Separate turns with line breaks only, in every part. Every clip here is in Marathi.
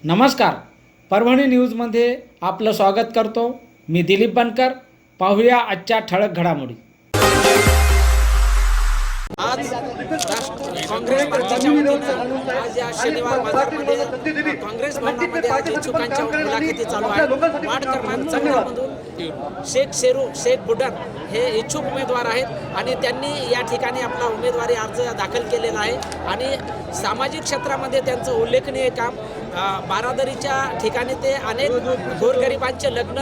नमस्कार, परभणी न्यूजमध्ये आपलं स्वागत करतो. मी दिलीप बनकर. पाहूया आजच्या ठळक घडामोडी.
आज काँग्रेस पक्षाच्या वतीनं आज या शनिवार बाजारमध्ये काँग्रेस भवनामध्ये आज इच्छुकांच्या मुलाखती चालू आहेत. वार्ड क्रमांक 14 मधून शेख बुडन हे इच्छुक उमेदवार आहेत आणि त्यांनी या ठिकाणी आपला उमेदवारी अर्ज दाखल केलेला आहे आणि सामाजिक क्षेत्रामध्ये त्यांचं उल्लेखनीय काम, बारादरीच्या ठिकाणी ते अनेक गोरगरिबांचे लग्न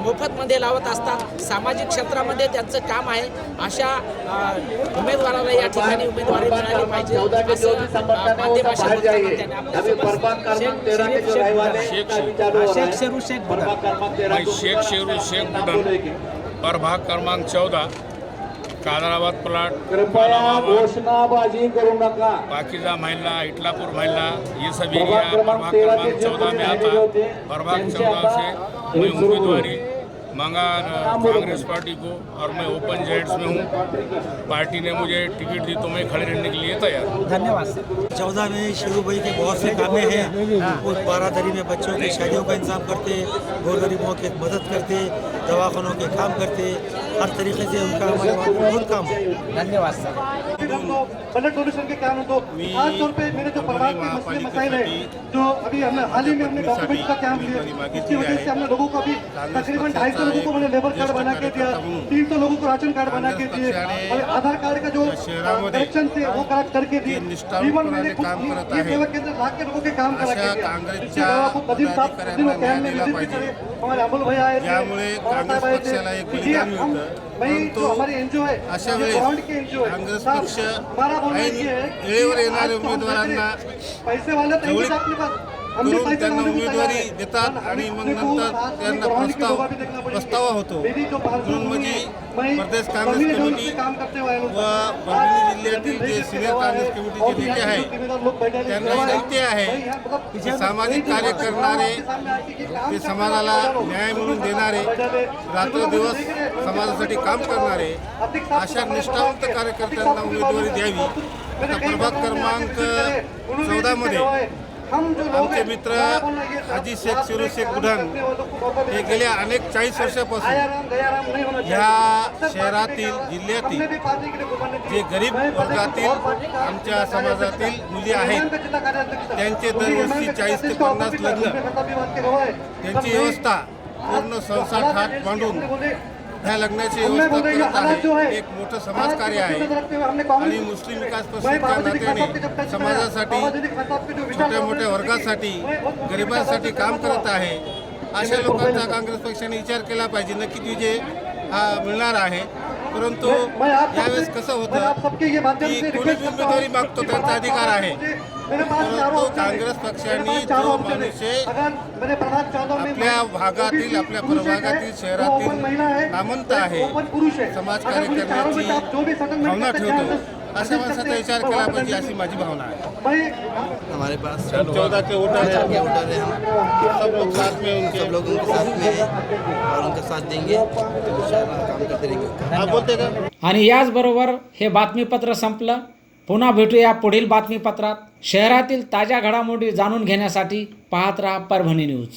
मोफतमध्ये लावत असतात. सामाजिक क्षेत्रामध्ये त्यांचं काम आहे. अशा उमेदवाराला या ठिकाणी उमेदवारी मिळाली पाहिजे असं माध्यमाशी बोलताना त्यांनी
शेख बुडन प्रभाग क्रमांक 14 कादराबाद प्लाट
घोषणाबाजी करू नका.
पाकिजा महिला, इटलापुर महिला, ये सब एरिया प्रभाग क्रमांक 14 में आता. प्रभाग 14 से मैं उम्मीदवारी मांगा कांग्रेस पार्टी को और मैं ओपन जेड्स में हूँ. पार्टी ने मुझे टिकट दी तो मैं खड़े रहने के लिए तैयार हूँ.
धन्यवाद सर.
14 में शेरू भाई के बहुत से कामें हैं. वो बारादरी में बच्चों की शादियों का इंतजाम करते, गोरगरीबों की मदद करते, दवाखानों के काम करते, हर तरीके से उनका हमारे वहाँ बहुत काम है.
धन्यवाद सर.
ब्लड डोनेशन के क्या तो खास तौर पे मेरे जो परिवार के मसले मसाइल है, जो अभी हमने हाल ही में हमने डॉक्यूमेंट का कैंप लिया, इसकी वजह से हमने लोगों को अभी तकरीबन 250 लोगों को मैंने लेबर कार्ड बना के दिया, 300 लोगों को राशन कार्ड बना के दिए और आधार कार्ड का जो करेक्शन थे वो करेक्ट करके दिए. इवन मैंने ये सेवा केंद्र ला के लोगों के काम करा के दिया. आपको कदीम साहब कैंप में विजिट भी करे. हमारे अमोल भाई आए थे. भाई जो हमारी एनजीओ है, बॉन्ड की एनजीओ है,
काँग्रेस पक्ष
हमारा बोलना ये है
वेळेवर येणाऱ्या उमेदवारांना
पैसे वाले त्यांचे आपले पास
करून त्यांना उमेदवारी देतात आणि मग नंतर त्यांना प्रस्तावा होतो. म्हणून म्हणजे प्रदेश काँग्रेस कमिटी व परभणी जिल्ह्यातील जे सिनियर काँग्रेस कमिटीचे नेते आहेत त्यांना विनंती आहे की सामाजिक कार्य करणारे, ते समाजाला न्याय मिळवून देणारे, रात्रदिवस समाजासाठी काम करणारे अशा निष्ठावंत कार्यकर्त्यांना उमेदवारी द्यावी. आता प्रभाग क्रमांक 14 मध्ये आमचे मित्र हाजी शेख बुडन हे गेल्या अनेक 40 वर्षापासून ह्या शहरातील, जिल्ह्यातील जे गरीब वर्गातील आमच्या समाजातील मुली आहेत त्यांचे दरवर्षी 40 ते 50 लग्न, त्यांची व्यवस्था पूर्ण संसार थाट मांडून ह्या लग्नाची व्यवस्था करत आहे. एक मोठं समाजकार्य आहे आणि मुस्लिम विकास परिषदेच्या नात्याने समाजासाठी, छोट्या मोठ्या वर्गासाठी, गरिबांसाठी काम करत आहे. अशा लोकांचा काँग्रेस पक्षाने विचार केला पाहिजे. नक्कीच विजय हा मिळणार आहे, परंतु यावेळेस कसं होतं की कोणी उमेदवारी मागतो त्यांचा अधिकार आहे, परंतु काँग्रेस पक्षाने जो मनुष्य आपल्या भागातील, आपल्या प्रभागातील, शहरातील नामवंत आहे, समाजकार्य करण्याची भावना ठेवतो, अशा माणसाचा विचार केला पाहिजे अशी माझी भावना आहे.
हमारे पास
14 के वोटर
हैं. हम
सब लोग साथ में उनके
सब लोग उनके साथ में हैं और उनका साथ देंगे. इंशाल्लाह काम करते रहेंगे.
आप बोलते का.
आणि याचबरोबर हे बातमीपत्र संपलं. पुन्हा भेटूया पुढील बातमीपत्रात. शहरातील ताज्या घडामोडी जाणून घेण्यासाठी पाहत राहा परभणी न्यूज.